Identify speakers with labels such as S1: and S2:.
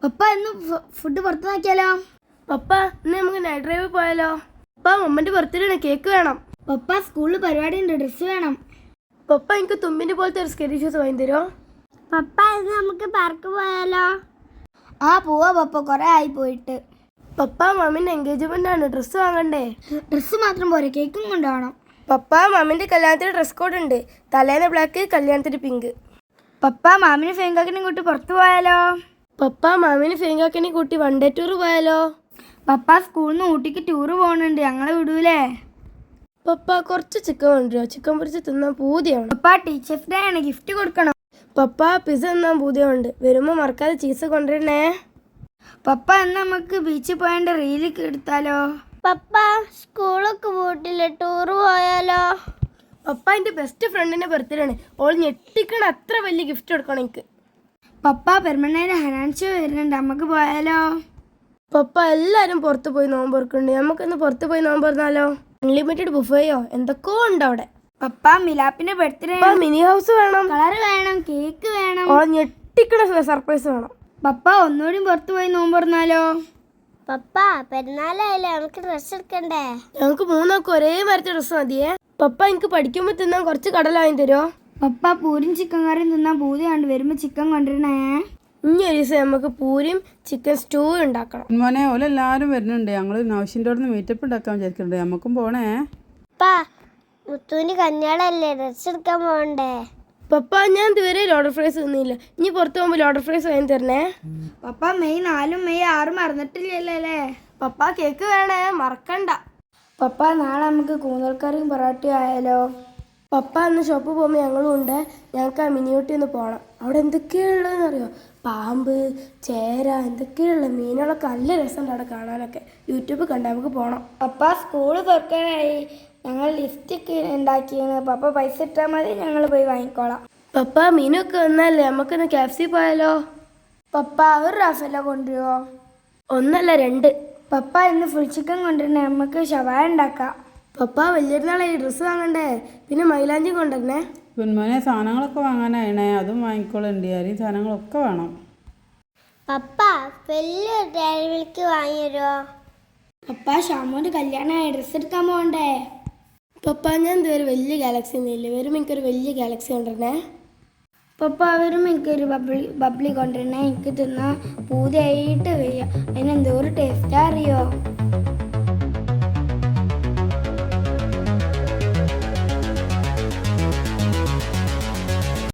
S1: പപ്പ ഇന്ന് ഫുഡ് പുറത്ത് നോക്കിയാലോ?
S2: പപ്പ ഇന്ന് നമുക്ക് നൈറ്റ് ഡ്രൈവ് പോയാലോ? പപ്പ മമ്മന്റെ ബർത്ത്ഡേ ആണ്, കേക്ക് വേണം.
S1: പപ്പ സ്കൂളിൽ പരിപാടി ഉണ്ട്, ഡ്രസ്സ് വേണം.
S2: പപ്പ എനിക്ക് തുമ്പിന്റെ പോലത്തെ ഒരു സ്കെറ്റി ഷൂസ് വാങ്ങി തരുമോ?
S1: പപ്പ ഇന്ന് നമുക്ക് പാർക്ക് പോയാലോ? ആ പോവാ പപ്പ, കുറെ ആയി പോയിട്ട്.
S2: പപ്പ മമ്മിന്റെ എൻഗേജ്മെന്റ് ആണ്, ഡ്രസ്സ് വാങ്ങണ്ടേ?
S1: ഡ്രസ്സ് മാത്രം പോരെ, കേക്കും കൊണ്ടുപോകണം.
S2: പപ്പ മമ്മിന്റെ കല്യാണത്തിന് ഡ്രസ് കോഡ് ഉണ്ട്, തലേന്ന് ബ്ലാക്ക്, കല്യാണത്തിന് പിങ്ക്.
S1: പപ്പ മാമിന് ഫേങ്കാക്കിനെ കൂട്ടി പുറത്ത് പോയാലോ?
S2: പപ്പ മാമിന് ഫേങ്കാക്കിനെ കൂട്ടി വൺ ഡേ ടൂർ പോയാലോ?
S1: പപ്പ സ്കൂളിൽ നിന്ന് ഊട്ടിക്ക് ടൂറ് പോകുന്നുണ്ട്, ഞങ്ങളെ വിടൂലേ?
S2: പപ്പ കുറച്ച് ചിക്കൻ കൊണ്ടുവരുമോ? ചിക്കൻ പൊരിച്ച് തിന്നാൻ പൂതിയാണ്.
S1: പപ്പ ടീച്ചേഴ്സ് ഡേ ആണ്, ഗിഫ്റ്റ് കൊടുക്കണം.
S2: പപ്പ പിസ്സ തിന്നാൻ പൂതിയുണ്ട്, വരുമ്പോൾ മറക്കാതെ ചീസ് കൊണ്ടുവരണേ.
S1: പപ്പ ഇന്ന് നമുക്ക് ബീച്ചിൽ പോയാണ്ട് റീലൊക്കെ എടുത്താലോ?
S3: പപ്പ സ്കൂളൊക്കെ വീട്ടില് ടൂർ പോയാലോ?
S2: പപ്പ എൻ്റെ ബെസ്റ്റ് ഫ്രണ്ടിൻ്റെ ബർത്ത്ഡേ ആണ്, ഓൾ ഞെട്ടിക്കണ അത്ര വലിയ ഗിഫ്റ്റ് കൊടുക്കണം എനിക്ക്.
S1: പപ്പ പെരുമണ്ണയിൽ ഹനാൻഷോ വരുന്നുണ്ട്, നമുക്ക് പോയാലോ?
S2: പപ്പ എല്ലാവരും പുറത്ത് പോയി നോമ്പ് തുറക്കുന്നുണ്ട്, നമുക്കിന്ന് പുറത്ത് പോയി നോമ്പ് തുറന്നാലോ? അൺലിമിറ്റഡ് ബുഫയോ എന്തൊക്കെയോ ഉണ്ട് അവിടെ.
S1: പപ്പ മിലാപ്പിന്റെ ബർത്ത്ഡേ,
S2: മിനി ഹൗസ് വേണം,
S1: കളർ വേണം, കേക്ക് വേണം,
S2: ഓ ഞെട്ടിക്കണ സർപ്രൈസ് വേണം.
S1: പപ്പ ഒന്നുകൂടി പുറത്ത് പോയി നോമ്പ് തുറന്നാലോ?
S3: പപ്പ പെരുന്നാളായാലേ നമുക്ക് ഡ്രസ് എടുക്കണ്ടേ?
S2: ഞങ്ങൾക്ക് മൂന്നാൾക്ക് ഒരേ മരത്തെ ഡ്രസ്സ് മതിയേ. പപ്പ എനിക്ക് പഠിക്കുമ്പോൾ തിന്നാൻ കുറച്ച് കടല വാങ്ങി തരുമോ?
S1: പപ്പ പൂരും ചിക്കൻ കറിയും തിന്നാൻ പൂതി കണ്ട്, വരുമ്പോ ചിക്കൻ കൊണ്ടുവരണേ.
S2: ഇനി ഒരു ദിവസം നമുക്ക് പൂരിയും ചിക്കൻ സ്റ്റൂ ഉണ്ടാക്കണം.
S4: മോനെ ഓലെല്ലാവരും വരുന്നുണ്ട്, ഞങ്ങൾ നൗഷിൻ്റെ അവിടെ നിന്ന് മീറ്റപ്പ് ഉണ്ടാക്കാൻ വിചാരിക്കുന്നുണ്ട്, നമുക്കും പോണേ.
S3: പപ്പ മുത്തൂന് കല്യാണല്ലേ, ഡ്രസ് എടുക്കാൻ പോകണ്ടേ?
S2: പപ്പ ഞാൻ ഇതുവരെ ലോഡർ ഫ്രൈസ് തിന്നില്ല, ഇനി പുറത്ത് പോകുമ്പോൾ ലോഡർ ഫ്രൈസ് വാങ്ങി തരണേ.
S1: പപ്പ മെയ് 4 മെയ് 6 മറന്നിട്ടില്ലല്ലേ?
S2: പപ്പ കേക്ക് വേണേ, മറക്കണ്ട.
S1: പപ്പ നാളെ നമുക്ക് കൂന്തൽക്കറിയും പൊറോട്ടയും ആയാലോ?
S2: പപ്പ അന്ന് ഷോപ്പിൽ പോകുമ്പോൾ ഞങ്ങളും ഉണ്ട്, ഞങ്ങൾക്ക് ആ മിനിയൂട്ടി ഒന്ന് പോകണം. അവിടെ എന്തൊക്കെയുള്ളതെന്ന് അറിയോ? പാമ്പ്, ചേര, എന്തൊക്കെയുള്ള മീനുകളൊക്കെ നല്ല രസമുണ്ട് അവിടെ കാണാനൊക്കെ. യൂട്യൂബിൽ കണ്ട് നമുക്ക് പോകണം.
S1: പപ്പ സ്കൂള് തുറക്കാനായി, ഞങ്ങൾ ലിസ്റ്റൊക്കെ ഉണ്ടാക്കിയാണ്. പപ്പ പൈസ ഇട്ടാൽ മതി, ഞങ്ങൾ പോയി വാങ്ങിക്കോളാം.
S2: പപ്പ മീനൊക്കെ വന്നല്ലേ, നമുക്കിന്ന് KFC പോയാലോ?
S1: പപ്പ ഒരു റഫല കൊണ്ടുവരുമോ?
S2: 1 അല്ല 2.
S1: പപ്പ ഇന്ന് ഫുൾ ചിക്കൻ കൊണ്ടുവരണേ, നമുക്ക് ഷവായ ഉണ്ടാക്കാം.
S2: പപ്പ വലിയൊരുനാളായി ഡ്രസ്സ് വാങ്ങണ്ടേ, പിന്നെ മൈലാഞ്ചി കൊണ്ടുവരണേ.
S4: കുന്മോനെ സാധനങ്ങളൊക്കെ വാങ്ങാനായിണേ, അതും വാങ്ങിക്കോളുണ്ട്, അരി സാധനങ്ങളൊക്കെ വേണം.
S3: പപ്പ വലിയൊരു ഡയറി മിൽക്ക് വാങ്ങി തരുമോ?
S1: പപ്പ ഷാമോന്റെ കല്യാണമായി, ഡ്രസ്സ് എടുക്കാൻ പോകണ്ടേ?
S2: പപ്പ ഞാൻ ഇതുവരെ വലിയ ഗാലക്സി ഒന്നുമില്ല, വരുമ്പോൾ എനിക്കൊരു വലിയ ഗാലക്സി കൊണ്ടുവരണേ.
S1: പപ്പ വരുമ്പോൾ എനിക്കൊരു ബബ്ലി കൊണ്ടുവരണേ, എനിക്ക് തിന്നാൻ പൂതിയായിട്ട് വരിക. അതിനെന്തോ ഒരു ടേസ്റ്റാ അറിയോ?